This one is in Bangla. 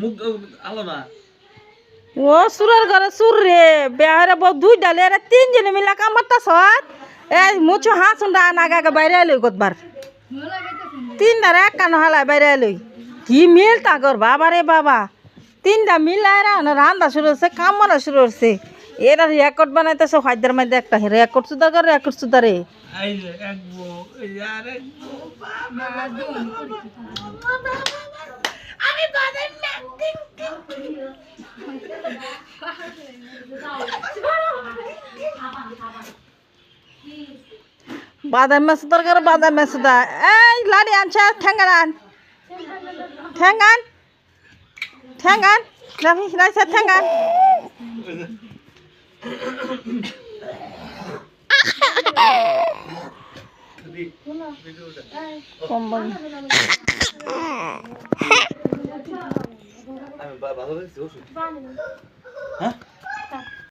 মুখ আলো না ও সুরের ঘরে সুর রে বেহারে বউ দুই ডালে রে তিনজনে মিলা কামারটা সত এই মুছো হাসুন রা নাগা বাইরে লই কতবার তিন দারে এক কানো হালাই বাইরে লই কি মিল তাগর বাবা রে বাবা তিনটা মিলাই রান্না শুরু হচ্ছে কামড়া শুরু হচ্ছে এরা রেকর্ড বানাইতেছে হায়দার মধ্যে একটা রেকর্ড সুদার করে রেকর্ড সুদারে বাদাম মাছ দরকার বাদাম মাছ দা এই লাড়ি আনছে ঠ্যাঙ্গান আন ঠ্যাঙ্গান ঠ্যাঙ্গান রাফি রাইসা ঠ্যাঙ্গান কম্বল ভালো